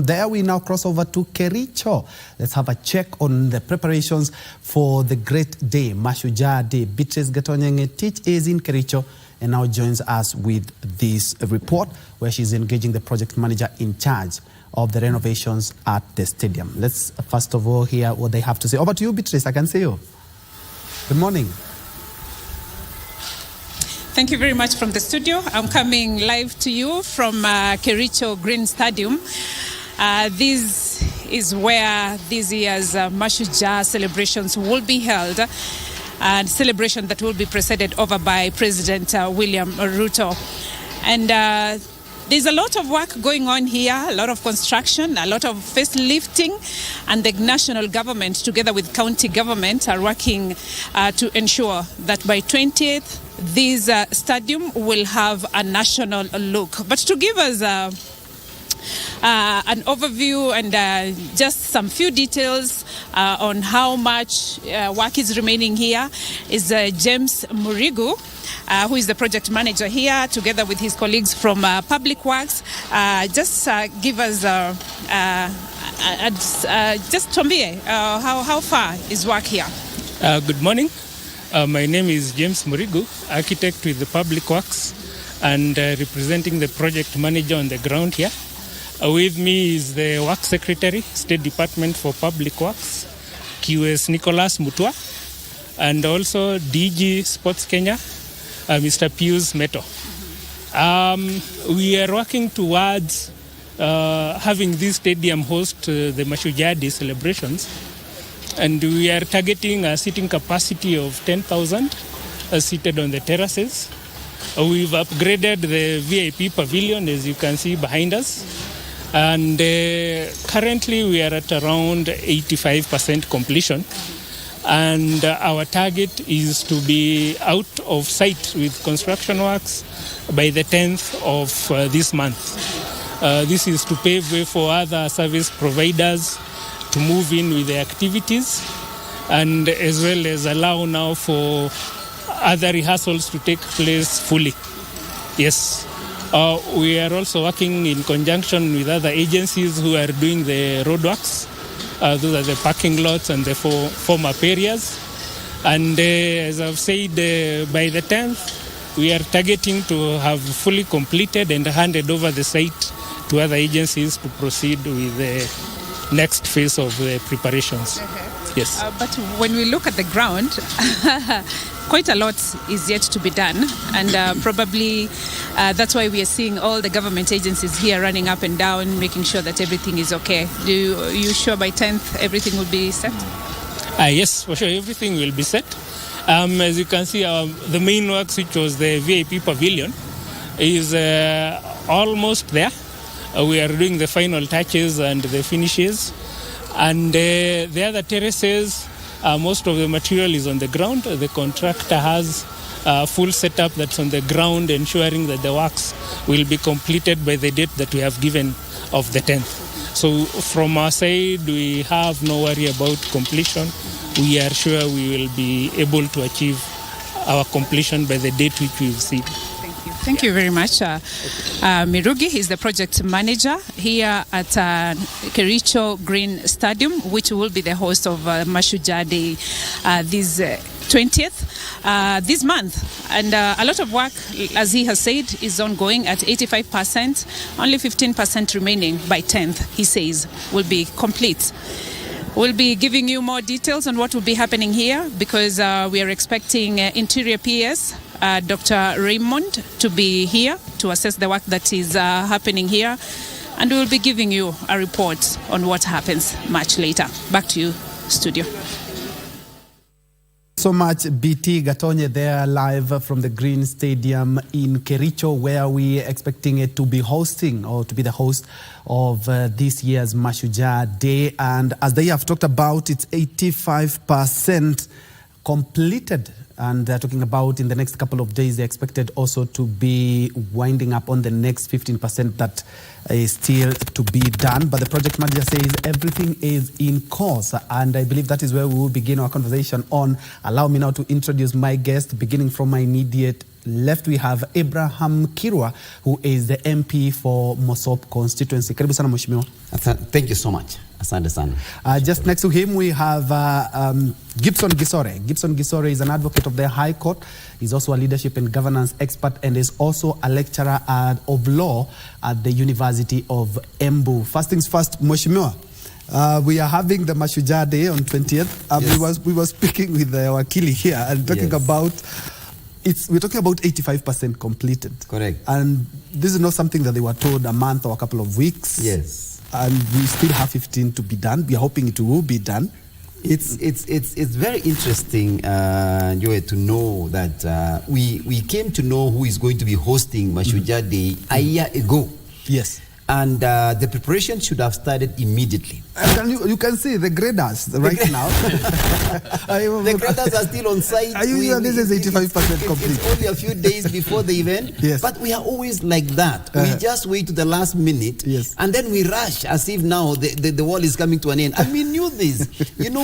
There we now cross over to Kericho. Let's have a check on the preparations for the great day, Mashujaa Day. Beatrice Gatonyengetich is in Kericho and now joins us with this report where she's engaging the project manager in charge of the renovations at the stadium. Let's first of all hear what they have to say. Over to you, Beatrice. I can see you. Good morning. Thank you very much from the studio. I'm coming live to you from Kericho Green Stadium. This is where this year's Mashujaa celebrations will be held, and celebration that will be presided over by President William Ruto. And there's a lot of work going on here, a lot of construction, a lot of facelifting, and the national government together with county government are working to ensure that by 20th, this stadium will have a national look. But to give us an overview and just some few details on how much work is remaining here is James Murigu, who is the project manager here, together with his colleagues from Public Works. Just give us, just Tombie, how far is work here? Good morning. My name is James Murigu, architect with the Public Works and representing the project manager on the ground here. With me is the Work Secretary, State Department for Public Works, QS Nicholas Mutua, and also DG Sports Kenya, Mr. Pius Meto. We are working towards having this stadium host the Mashujaa Day celebrations, and we are targeting a seating capacity of 10,000 seated on the terraces. We've upgraded the VIP pavilion, as you can see behind us. And currently we are at around 85% completion, and our target is to be out of sight with construction works by the 10th of this month. This is to pave way for other service providers to move in with the activities, and as well as allow now for other rehearsals to take place fully. Yes. We are also working in conjunction with other agencies who are doing the roadworks. Those are the parking lots and the former areas. And as I've said, by the 10th, we are targeting to have fully completed and handed over the site to other agencies to proceed with the next phase of the preparations. Okay. Yes. But when we look at the ground, quite a lot is yet to be done, and probably that's why we are seeing all the government agencies here running up and down, making sure that everything is okay. Are you sure by 10th everything will be set? Yes, for sure, everything will be set. As you can see, the main works, which was the VIP pavilion, is almost there. We are doing the final touches and the finishes. And the other terraces, most of the material is on the ground. The contractor has a full setup that's on the ground, ensuring that the works will be completed by the date that we have given of the 10th. So from our side, we have no worry about completion. We are sure we will be able to achieve our completion by the date which we've seen. Thank you very much. Mirugi is the project manager here at Kericho Green Stadium, which will be the host of Mashujaa Day this 20th this month. And a lot of work, as he has said, is ongoing at 85%. Only 15% remaining by 10th, he says, will be complete. We'll be giving you more details on what will be happening here, because we are expecting Interior PS, Dr. Raymond, to be here to assess the work that is happening here. And we'll be giving you a report on what happens much later. Back to you, studio. So much, BT Gatonye there live from the Green Stadium in Kericho, where we are expecting it to be hosting, or to be the host of this year's Mashujaa Day. And as they have talked about, it's 85% completed. And they're talking about in the next couple of days, they're expected also to be winding up on the next 15% that is still to be done. But the project manager says everything is in course. And I believe that is where we will begin our conversation on. Allow me now to introduce my guest, beginning from my immediate left we have Abraham Kirwa, who is the MP for Mosop constituency. Karibu sana mheshimiwa. Thank you so much. Asante sana. Just next to him we have Gibson Gisore. Gibson Gisore is an advocate of the High Court. He's also a leadership and governance expert and is also a lecturer of law at the University of Embu. First things first, mheshimiwa. We are having the Mashujaa Day on 20th. Yes. We were speaking with the wakili here and talking about we're talking about 85% completed. Correct. And this is not something that they were told a month or a couple of weeks. Yes. And we still have 15 to be done. We are hoping it will be done. It's very interesting, Joey, to know that we came to know who is going to be hosting Mashujaa Day a year ago. Yes. And the preparation should have started immediately. You can see the graders right now. The graders are still on site. This is 85% complete. It's only a few days before the event. Yes. But we are always like that. We just wait to the last minute. Yes. And then we rush as if now the wall is coming to an end. And we knew this.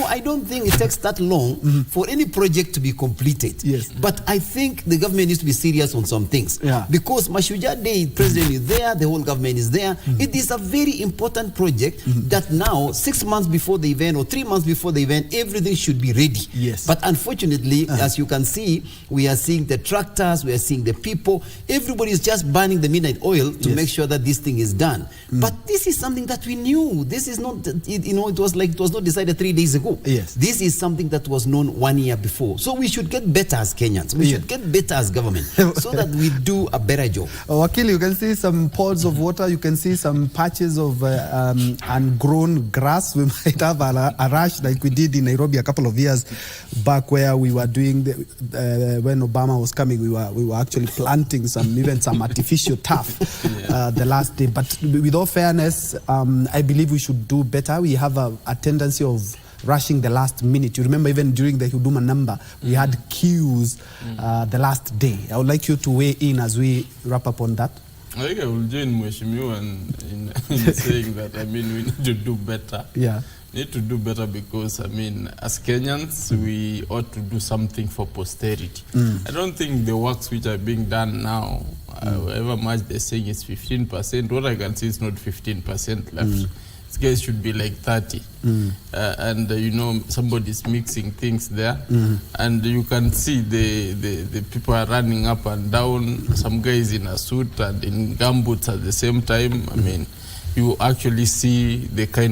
I don't think it takes that long for any project to be completed. Yes. But I think the government needs to be serious on some things. Yeah. Because Mashujaa Day, the president is there, the whole government is there. It is a very important project that now, 6 months before the event or 3 months before the event, everything should be ready. Yes. But unfortunately, as you can see, we are seeing the tractors, we are seeing the people. Everybody is just burning the midnight oil to make sure that this thing is done. But this is something that we knew. This is not, it was not decided 3 days ago. Yes. This is something that was known 1 year before. So we should get better as Kenyans. We should get better as government so that we do a better job. Wakili, you can see some pods of water. You can see some patches of ungrown grass. We might have a rush like we did in Nairobi a couple of years back, where we were doing when Obama was coming, we were actually planting even some artificial turf the last day. But with all fairness, I believe we should do better. We have a tendency of rushing the last minute. You remember even during the Huduma number, we had queues the last day. I would like you to weigh in as we wrap up on that. I think I will join Mheshimiwa in saying that, we need to do better. Yeah. We need to do better because, as Kenyans, we ought to do something for posterity. I don't think the works which are being done now, however much they're saying is 15%, what I can see is not 15% left. This guys should be like 30. And somebody's mixing things there. And you can see the people are running up and down, some guys in a suit and in gumboots at the same time. You actually see the kind